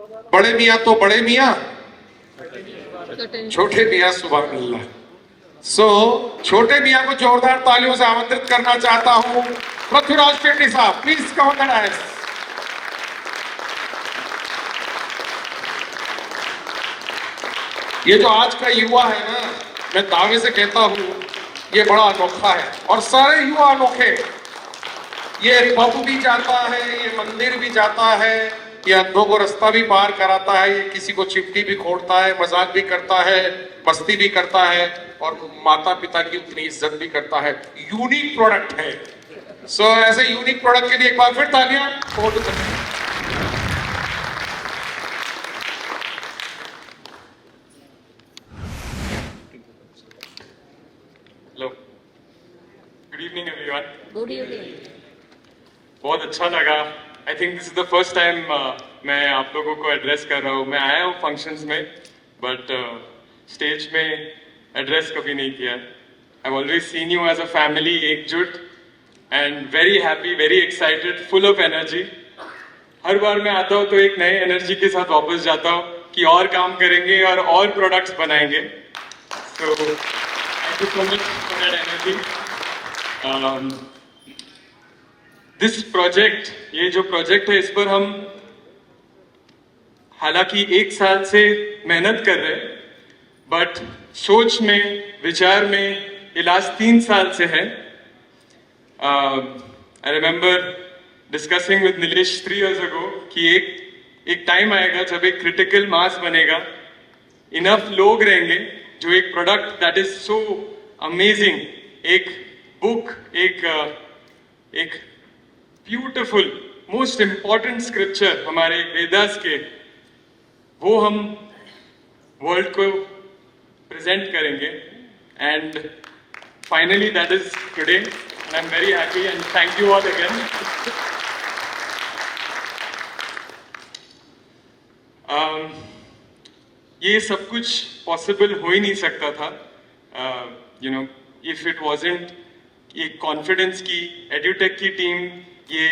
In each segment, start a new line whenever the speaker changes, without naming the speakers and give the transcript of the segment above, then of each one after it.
बड़े मियाँ तो बड़े मियाँ, छोटे मियाँ सुभान अल्लाह। सो छोटे मियाँ को जोरदार तालियों से आमंत्रित करना चाहता हूँ पृथ्वीराज पेटी साहब, please come on the dais. ये जो आज का युवा है ना, मैं दावे से कहता हूँ ये बड़ा अनोखा है, और सारे युवा अनोखे। ये पब भी जाता है, ये मंदिर भी जाता है, ये अंधों को रास्ता भी पार कराता है, ये किसी को चिट्ठी भी खोड़ता है, मजाक भी करता है, मस्ती भी करता है, और माता पिता की उतनी इज्जत भी करता है। यूनिक प्रोडक्ट है। सो ऐसे यूनिक प्रोडक्ट के लिए एक बार फिर तालियां। Hello, good evening everyone.
Good evening.
बहुत अच्छा लगा। आई think this is the first time मैं आप लोगों को एड्रेस कर रहा हूँ। मैं आया हूँ फंक्शंस में, बट स्टेज में एड्रेस कभी नहीं किया। I always seen you as a family, एकजुट and very happy, very excited, full of energy. हर बार मैं आता हूँ तो एक नए एनर्जी के साथ वापस जाता हूँ कि और काम करेंगे और प्रोडक्ट्स बनाएंगे। So thank you so much for that energy. This project, ये जो प्रोजेक्ट है, इस पर हम हालांकि 1 साल से मेहनत कर रहे हैं, बट सोच में, विचार में ये लास्ट 3 साल से है। I remember discussing with Nilesh 3 years ago कि एक टाइम आएगा जब एक क्रिटिकल मास बनेगा, इनफ लोग रहेंगे जो एक product that is so amazing, एक बुक, एक ब्यूटिफुल मोस्ट इंपॉर्टेंट स्क्रिप्चर हमारे वेदास के, वो हम वर्ल्ड को प्रेजेंट करेंगे। And finally that is today and I am very happy and thank you all again. ये सब कुछ पॉसिबल हो ही नहीं सकता था, you know, if it wasn't ये कॉन्फिडेंस की एड्यूटेक की टीम, ये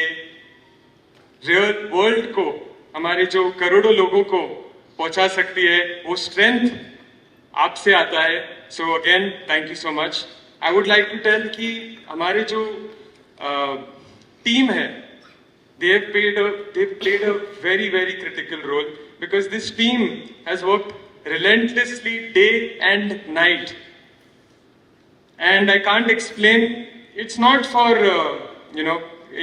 रियल वर्ल्ड को, हमारे जो करोड़ों लोगों को पहुंचा सकती है, वो स्ट्रेंथ आपसे आता है। So again thank you so much. I would like to tell कि हमारे जो टीम है, they've played a very critical role, because this team has worked relentlessly day and night, and I can't explain. It's not for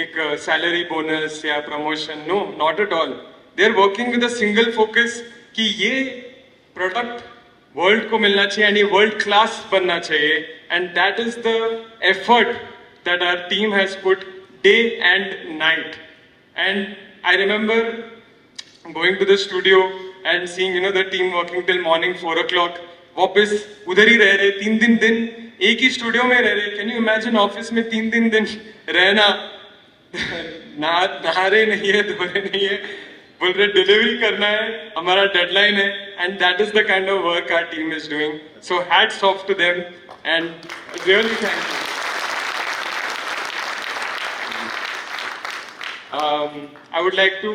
एक salary bonus या promotion, no, not at all. They're working with a single focus कि ये product world को मिलना चाहिए and ये world class बनना चाहिए, and that is the effort that our team has put day and night. And I remember going to the studio and seeing, the team working till morning 4 o'clock. वापस उधर ही रह रहे 3 दिन एक ही studio में रह रहे। कैन यू इमेजिन ऑफिस में 3 दिन रहना, नहा रहे नहीं है, धो रहे नहीं है, बोल रहे डिलीवरी करना है, हमारा डेडलाइन है, and that is the kind of work our team is doing. So hats off to them and really thank you. I would like to,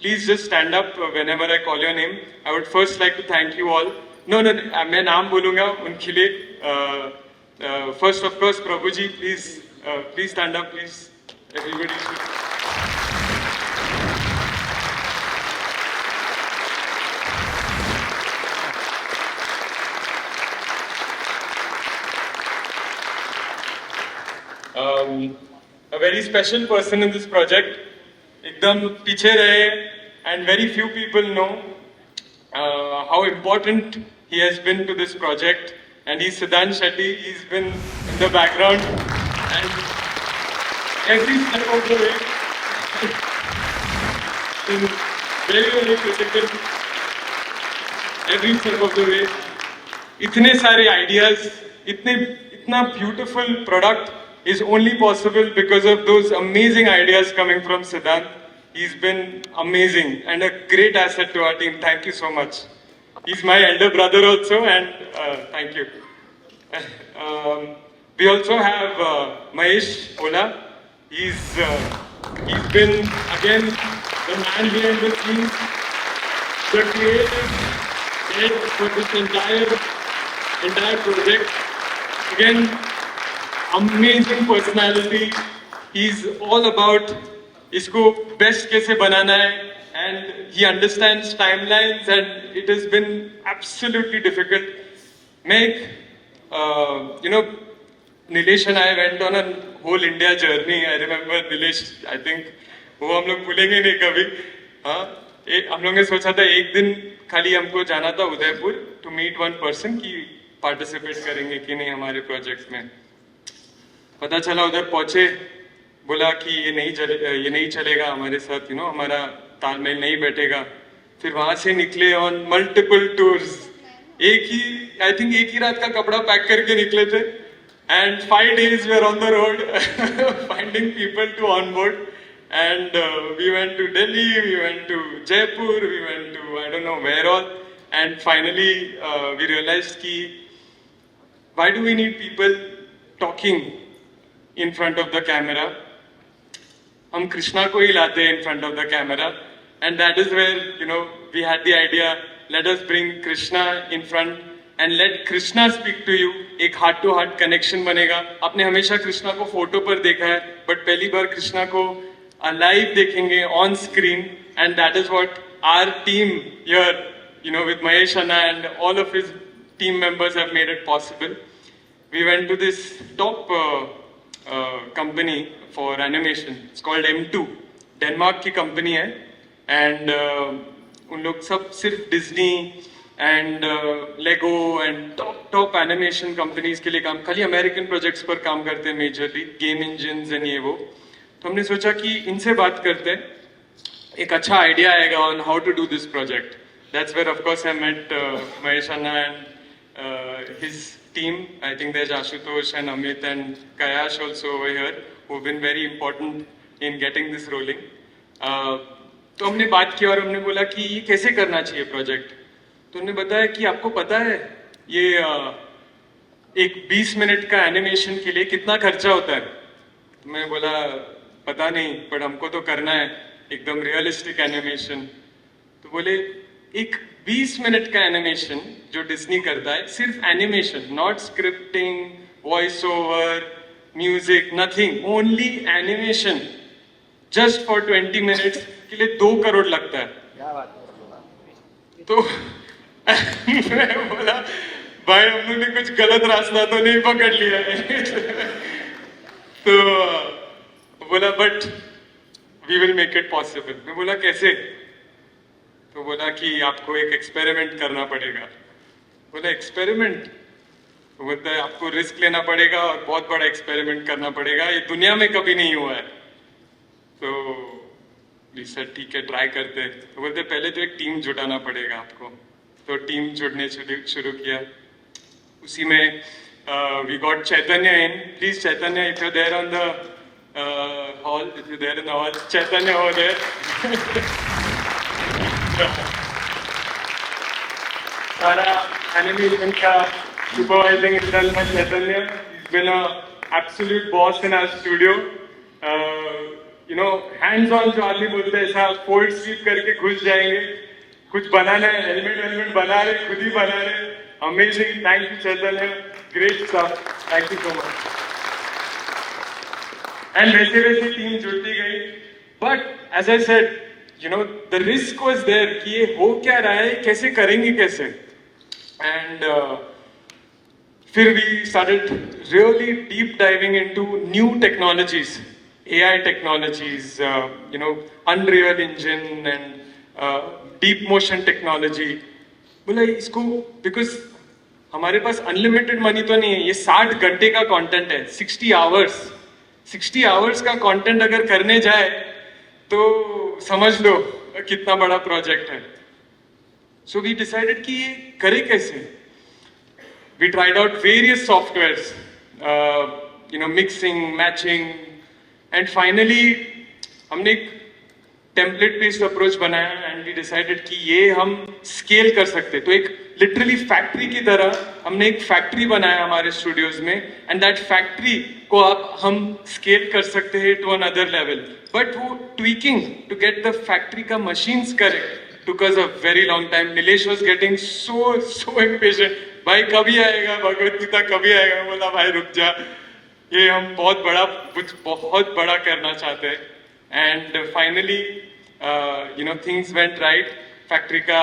please just stand up whenever I call your name. I would first like to thank you all. No, मैं नाम बोलूँगा उनके लिए. First, of course, Prabhu ji, please stand up, please. Everybody should. A very special person in this project. एकदम पीछे रहे, and very few people know how important he has been to this project. And he's Siddhant Shetty. He's been in the background, and every step of the way, in very critical. Every step of the way, इतने सारे ideas, इतना beautiful product is only possible because of those amazing ideas coming from Siddhant. He's been amazing and a great asset to our team. Thank you so much. He's my elder brother also, and thank you. We also have Mahesh Ola. He's been again the man behind the scenes, the creative head for this entire project. Again, amazing personality. He's all about इसको best कैसे बनाना है, and he understands timelines, and it has been absolutely difficult. मैं Nilesh and I went on a whole India journey. I remember Nilesh, I think वो हम लोग भूलेंगे नहीं कभी. हाँ, हम लोगों ने सोचा था एक दिन खाली हमको जाना था Udaipur to meet one person कि participate करेंगे कि नहीं हमारे projects में. पता चला उधर पहुंचे, बोला कि ये नहीं चलेगा हमारे साथ, हमारा तालमेल नहीं बैठेगा. फिर वहां से निकले on multiple tours. I think एक ही रात का कपड़ा पैक करके निकले थे, and 5 days way on the road finding people to on board. And we went to Delhi, we went to Jaipur, we went to I don't know where all, and finally we realized कि why do we need people talking in front of the camera. हम कृष्णा को ही लाते हैं in front of the camera, and that is where we had the idea, let us bring Krishna in front and let Krishna speak to you. एक heart to heart connection बनेगा. आपने हमेशा कृष्णा को photo पर देखा है, but पहली बार कृष्णा को live देखेंगे on screen, and that is what our team here, with Mahesh Anna and all of his team members have made it possible. We went to this top company for animation. It's called M2. Denmark की company है, and उन लोग सब सिर्फ Disney and Lego and top animation companies के लिए काम, खाली अमेरिकन प्रोजेक्ट्स पर काम करते हैं मेजरली, गेम इंजिन्स एंड ये वो. तो हमने सोचा कि इनसे बात करते हैं, एक अच्छा आइडिया आएगा on how to do this project. That's where of course I met Mahesh Anna and his team. I think there's Ashutosh and Amit and Kayash also over here who've been very important in getting this rolling. तो हमने बात की और हमने बोला कि ये कैसे करना चाहिए प्रोजेक्ट. तो उन्होंने बताया कि आपको पता है ये एक 20 मिनट का एनिमेशन के लिए कितना खर्चा होता है. तो मैं बोला पता नहीं, पर हमको तो करना है एकदम रियलिस्टिक एनिमेशन. तो बोले एक 20 मिनट का एनिमेशन जो डिज्नी करता है, सिर्फ animation, not scripting, voice over, music, nothing, only animation, just for 20 minutes के लिए 2 करोड़ लगता है. तो मैं बोला भाई हम लोग ने कुछ गलत रास्ता तो नहीं पकड़ लिया है. तो बोला but we will make it possible. मैं बोला कैसे? तो बोला कि आपको एक एक्सपेरिमेंट करना पड़ेगा. बोला एक्सपेरिमेंट? तो बोलता है आपको रिस्क लेना पड़ेगा और बहुत बड़ा एक्सपेरिमेंट करना पड़ेगा, ये दुनिया में कभी नहीं हुआ है. तो सर ठीक है ट्राई करते हैं. तो बोलते पहले तो एक टीम जुटाना पड़ेगा आपको. तो टीम जुड़ने शुरू किया. उसी में we got Chaitanya in. Please Chaitanya, if you there on the hall, if you there in the hall, Chaitanya हो देयर. सारा एनिमेशन का supervising is done by Chaitanya. He's been a absolute boss in our studio. Hands on जो आदमी बोलते हैं ऐसा fold SVEEP करके घुस जाएंगे. कुछ बनाना है, एलिमेंट बना रहे, खुद ही बना रहे. Amazing. Thank you Chaitanya, great stuff. Thank you so much. And वैसे टीम जुड़ती गई. But as I said, the risk was there कि ये हो क्या रहा है, कैसे करेंगे कैसे. And फिर we started really deep diving into new technologies, AI technologies, Unreal Engine and deep motion technology. बोला इसको, because हमारे पास अनलिमिटेड मनी तो नहीं है, ये 60 घंटे का कंटेंट है, 60 आवर्स का कंटेंट अगर करने जाए तो समझ लो कितना बड़ा प्रोजेक्ट है. सो वी डिसाइडेड कि ये करे कैसे. We tried out various softwares, mixing, matching, and finally हमने एक टेम्पलेट बेस्ड अप्रोच बनाया एंड वी डिसाइडेड कि ये हम स्केल कर सकते. तो एक लिटरली फैक्ट्री की तरह हमने एक फैक्ट्री बनाया हमारे स्टूडियोज में, एंड दैट फैक्ट्री को आप हम स्केल कर सकते हैं टू अनदर लेवल, बट वो tweaking to get the factory का machines correct took us a very long time. Nilesh was getting so impatient. भाई कभी आएगा भगवत गीता, कभी आएगा? बोला भाई रुक जा, ये हम कुछ बहुत बड़ा करना चाहते हैं. And finally things went right. Factory का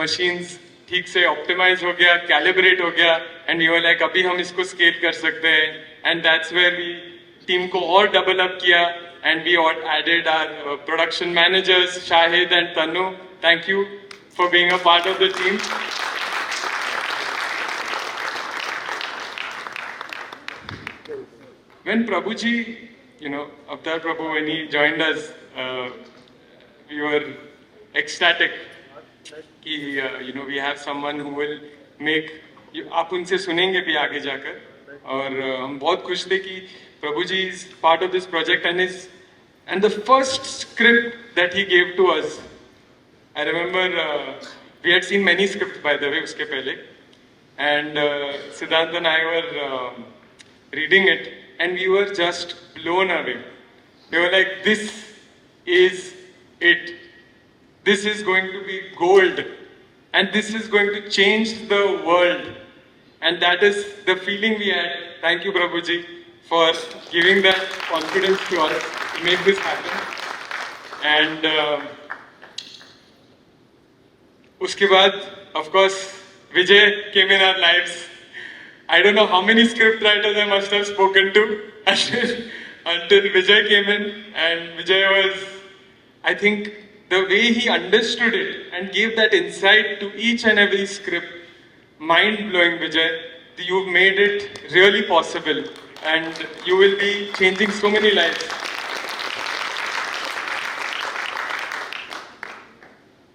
मशीन्स ठीक से ऑप्टिमाइज हो गया, कैलिब्रेट हो गया, एंड यू लाइक अभी हम इसको स्केल कर सकते हैं. And that's where we team को और डबल अप किया, and we added our production managers Shahid and Tanu. Thank you for being a part of the team. When Prabhuji, Avtar Prabhu, when he joined us, we were ecstatic. कि we have someone who will make. आप उनसे सुनेंगे भी आगे जाकर, और हम बहुत खुश थे कि Prabhuji is part of this project, and the first script that he gave to us. I remember we had seen many scripts by the way uske pehle, and Siddhant and I were reading it, and we were just blown away. We were like, this is it. This is going to be gold, and this is going to change the world. And that is the feeling we had. Thank you, Prabhuji, for giving that confidence to us to make this happen. And उसके बाद, of course, Vijay came in our lives. I don't know how many script writers I must have spoken to until Vijay came in, and Vijay was, I think, the way he understood it and gave that insight to each and every script, mind-blowing. Vijay, you've made it really possible, and you will be changing so many lives.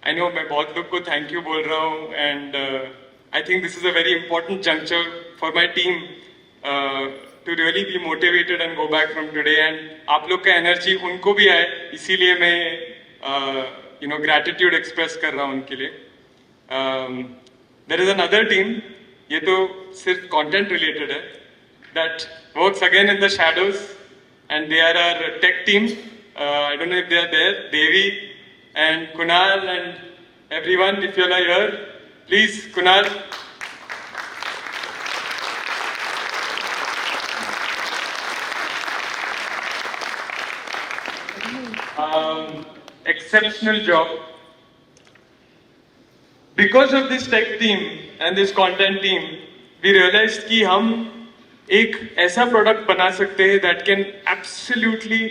I know मैं बहुत लोग को thank you बोल रहा हूँ, and I think this is a very important juncture for my team to really be motivated and go back from today. And आप लोग का एनर्जी उनको भी आए, इसीलिए मैं ग्रैटिट्यूड एक्सप्रेस कर रहा हूँ उनके लिए. देयर इज अनदर टीम, ये तो सिर्फ कंटेंट रिलेटेड है, that works again in the shadows, and they are our tech team. I don't know if they are there. Devi and Kunal and everyone, if you're here, please, Kunal. Exceptional job. Because of this tech team and this content team, we realized कि हम एक ऐसा product बना सकते हैं that can absolutely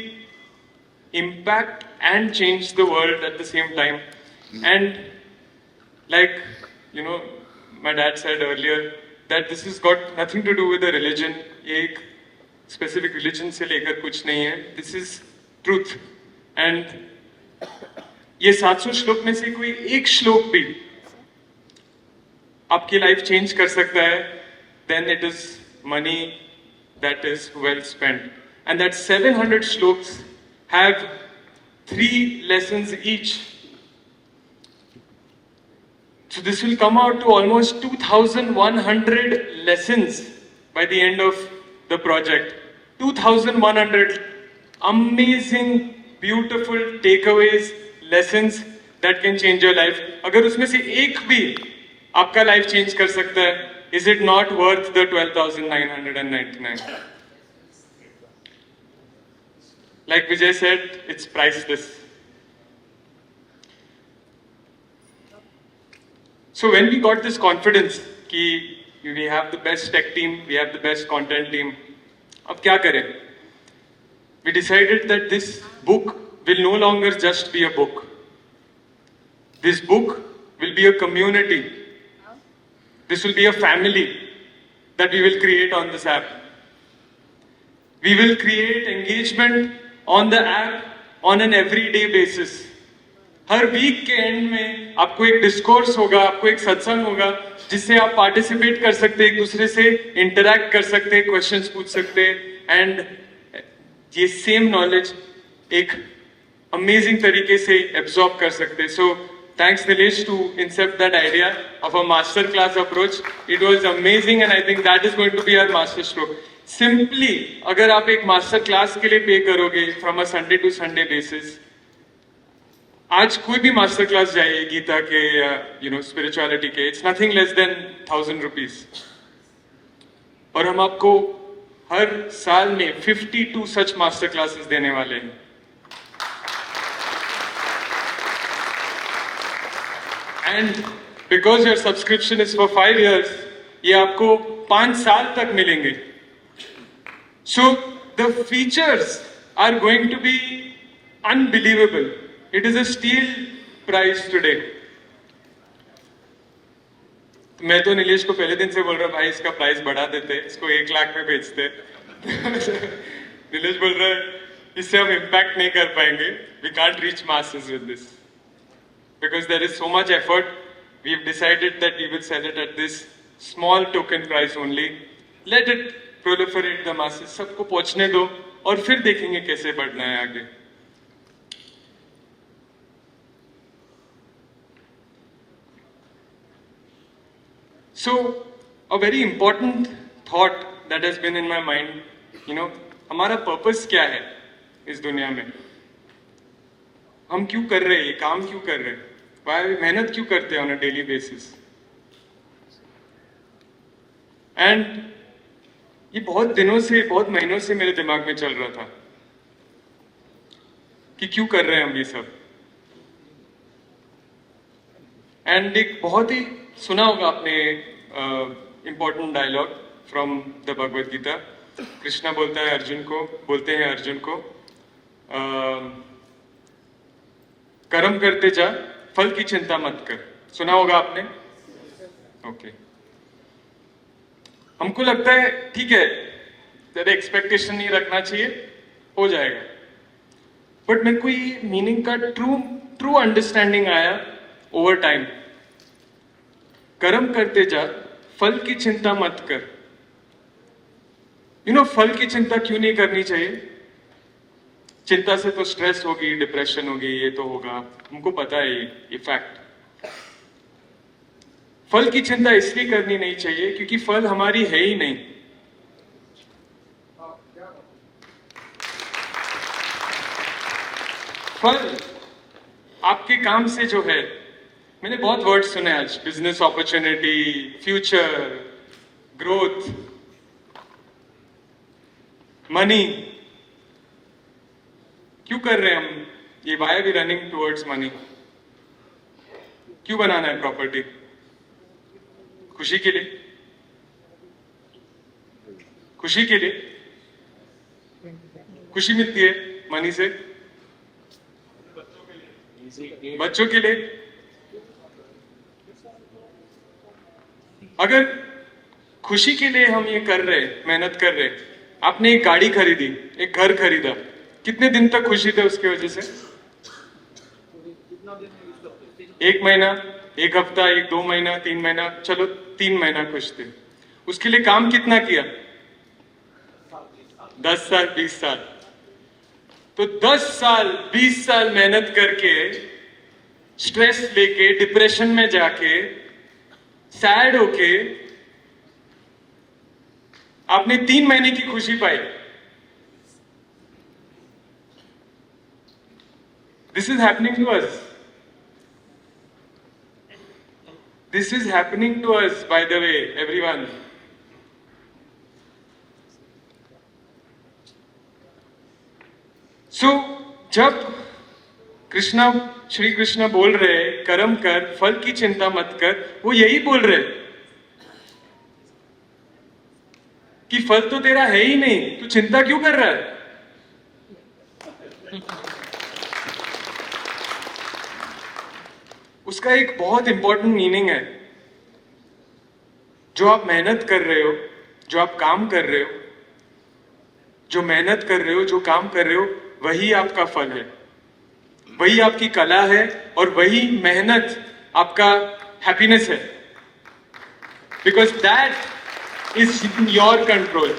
impact and change the world at the same time. And like my dad said earlier, that this has got nothing to do with the religion. एक specific religion से लेकर कुछ नहीं है. This is truth. And ये 700 श्लोक में से कोई एक श्लोक भी आपकी लाइफ चेंज कर सकता है, then it is money that is well spent. And that 700 shloks have 3 lessons each. So this will come out to almost 2,100 lessons by the end of the project. 2,100 amazing, beautiful takeaways, lessons that can change your life. अगर उसमें से एक भी आपका life change कर सकता है, is it not worth the 12,999? Like Vijay said, it's priceless. So when we got this confidence कि we have the best tech team, we have the best content team, अब क्या करें? We decided that this book will no longer just be a book. This book will be a community. This will be a family that we will create on this app. We will create engagement on the app on an everyday basis. हर week के end में आपको एक discourse होगा, आपको एक सत्संग होगा, जिससे आप पार्टिसिपेट कर सकते हैं, एक दूसरे से इंटरैक्ट कर सकते हैं, क्वेश्चंस पूछ सकते हैं, एंड ये सेम नॉलेज एक अमेजिंग तरीके से एब्जॉर्ब कर सकते हैं. सो thanks Nilesh to incept that idea of a master class approach. It was amazing, and I think that is going to be our master stroke. Simply अगर आप एक मास्टर क्लास के लिए पे करोगे from a Sunday to Sunday basis, आज कोई भी master class जाइए गीता के या स्पिरिचुअलिटी के, it's nothing less than 1,000 rupees. और हम आपको हर साल में 52 सच मास्टर क्लासेस देने वाले हैं। And because your subscription is for 5 years, ये आपको 5 साल तक मिलेंगे। So the features are going to be unbelievable. It is a steal price today. मैं तो नीलेश को पहले दिन से बोल रहा भाई इसका प्राइस बढ़ा देते, इसको 1 लाख में बेचते। नीलेश बोल रहा है इससे हम इम्पैक्ट नहीं कर पाएंगे, we can't reach masses with this because there is so much effort. We have decided that we will sell it at this small token price only. Let it proliferate the masses, सबको पहुंचने दो और फिर देखेंगे कैसे बढ़ना है आगे। So, a very important thought that has been in my mind, हमारा पर्पस क्या है इस दुनिया में? हम क्यों कर रहे हैं, काम क्यों कर रहे हैं, मेहनत क्यों करते हैं on a daily basis? And ये बहुत दिनों से, बहुत महीनों से मेरे दिमाग में चल रहा था कि क्यों कर रहे हैं हम ये सब। एंड एक बहुत ही सुना होगा आपने important dialogue from the Bhagavad Gita. Krishna बोलते हैं अर्जुन को कर्म करते जा, फल की चिंता मत कर। सुना होगा आपने? ओके। हमको लगता है ठीक है, ज्यादा एक्सपेक्टेशन नहीं रखना चाहिए, हो जाएगा। बट मेरे को ये मीनिंग का ट्रू अंडरस्टैंडिंग आया ओवर टाइम। कर्म करते जा, फल की चिंता मत कर। फल की चिंता क्यों नहीं करनी चाहिए? चिंता से तो स्ट्रेस होगी, डिप्रेशन होगी, ये तो होगा, हमको पता है ये फैक्ट। फल की चिंता इसलिए करनी नहीं चाहिए क्योंकि फल हमारी है ही नहीं। फल आपके काम से जो है, मैंने बहुत वर्ड सुने आज, business opportunity, future, growth, money. क्यों कर रहे हैं हम ये? Why are we running towards money? क्यों बनाना है प्रॉपर्टी? खुशी के लिए? खुशी के लिए? खुशी मिलती है मनी से? बच्चों के लिए? अगर खुशी के लिए हम ये कर रहे, मेहनत कर रहे, आपने एक गाड़ी खरीदी, एक घर खरीदा, कितने दिन तक खुशी थे उसकी वजह से? 1 महीना, 1 हफ्ता, 1-2 महीना, 3 महीना, चलो 3 महीना खुश थे। उसके लिए काम कितना किया? 10 साल, 20 साल। तो 10 साल, 20 साल मेहनत करके, स्ट्रेस लेके, डिप्रेशन में जाके, सैड होके आपने 3 महीने की खुशी पाई। This is happening to us. This is happening to us, by the way, everyone. So जब श्री कृष्ण बोल रहे कर्म कर, फल की चिंता मत कर, वो यही बोल रहे कि फल तो तेरा है ही नहीं, तू चिंता क्यों कर रहा है? उसका एक बहुत इंपॉर्टेंट मीनिंग है। जो आप मेहनत कर रहे हो, जो आप काम कर रहे हो, जो मेहनत कर रहे हो, जो काम कर रहे हो, वही आपका फल है, वही आपकी कला है, और वही मेहनत आपका हैप्पीनेस है। Because that is in your control.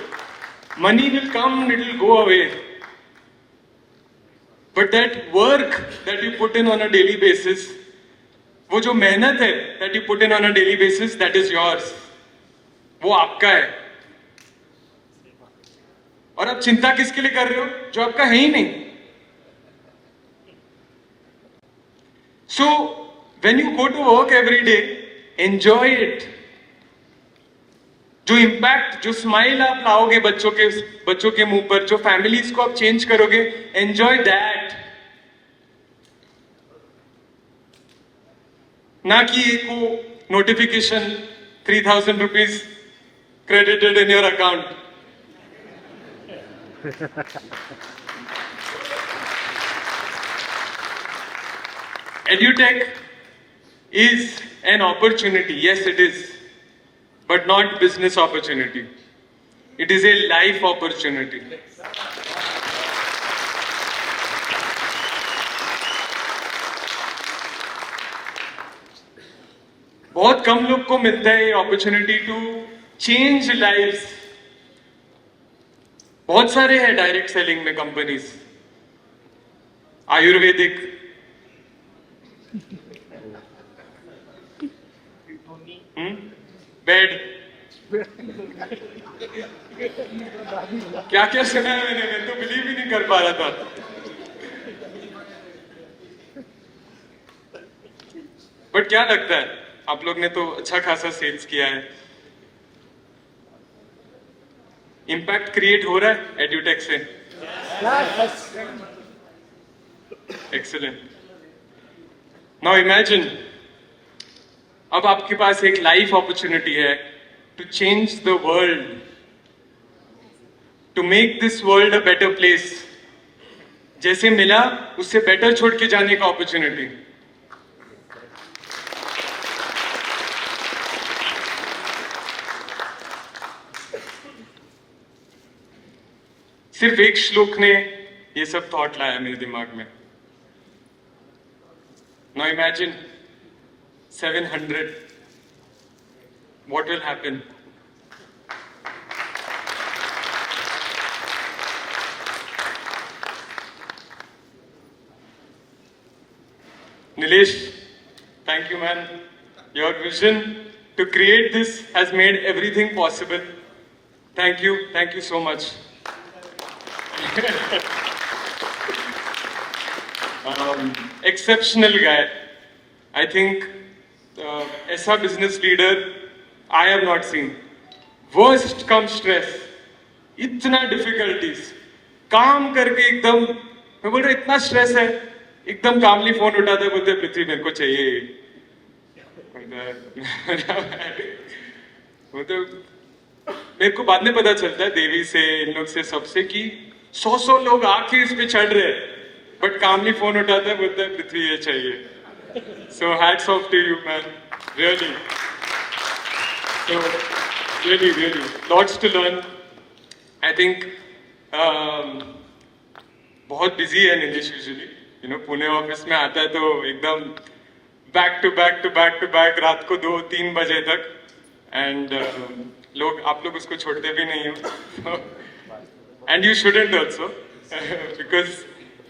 Money will come, it will go away, but that work that you put in on a daily basis, वो जो मेहनत है that you put in on a daily basis, that is yours, वो आपका है। और आप चिंता किसके लिए कर रहे हो जो आपका है ही नहीं. So when you go to work every day, enjoy it. जो इम्पैक्ट, जो स्माइल आप लाओगे बच्चों के मुंह पर, जो फैमिलीज को आप चेंज करोगे, एंजॉय दैट. ना कि एक notification 3,000 rupees credited in your account. EduTech is an opportunity. Yes, it is. But not business opportunity. It is a life opportunity. बहुत कम लोग को मिलता है ये अपॉर्चुनिटी टू चेंज लाइव्स. बहुत सारे हैं डायरेक्ट सेलिंग में कंपनीज, आयुर्वेदिक, बेड, क्या क्या सुना है मैंने, मैं तो बिलीव ही नहीं कर पा रहा था. बट क्या लगता है, आप लोग ने तो अच्छा खासा सेल्स किया है. इंपैक्ट क्रिएट हो रहा है एड्यूटेक से. एक्सीलेंट. नाउ इमेजिन, अब आपके पास एक लाइफ अपॉर्चुनिटी है to change the world, to make this world a better place. जैसे मिला उससे बेटर छोड़ के जाने का अपॉर्चुनिटी. सिर्फ एक श्लोक ने ये सब थॉट लाया मेरे दिमाग में. Now imagine 700. What will happen? Nilesh, thank you, man. Your vision to create this has made everything possible. Thank you so much. Exceptional guy. I think ऐसा business leader I have not seen. Worst come stress, इतना difficulties, काम करके एकदम, मैं बोल रहा इतना stress है, एकदम कामली फोन उठाते बोलते पृथ्वी मेरे को चाहिए. वो तो मेरे को बाद में पता चलता है देवी से, इन लोग से, सबसे कि 100 लोग आके इस पे चढ़ रहे हैं, बट कामली फोन उठाता है बोलता है पृथ्वी ये चाहिए. So hats off to you, man. Really. So really, lots to learn. I think बहुत बिजी है नीतीश यूजुअली. पुणे ऑफिस में आता है तो एकदम बैक टू बैक रात को 2-3 बजे तक. एंड आप लोग उसको छोड़ते भी नहीं हो. And you shouldn't also, because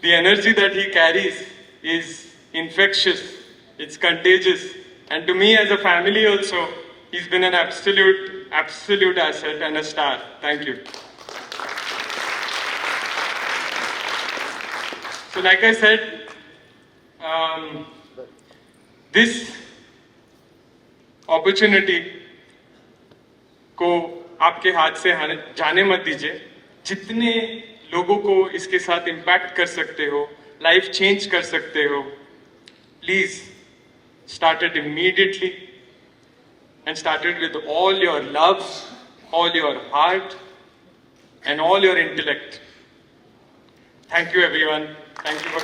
the energy that he carries is infectious, it's contagious, and to me as a family also, he's been an absolute asset and a star. Thank you. So like I said, this opportunity को आपके हाथ से जाने मत दीजिए. जितने लोगों को इसके साथ इम्पैक्ट कर सकते हो, लाइफ चेंज कर सकते हो, please start it immediately and start it with all your love, all your heart and all your intellect. Thank you everyone. Thank you for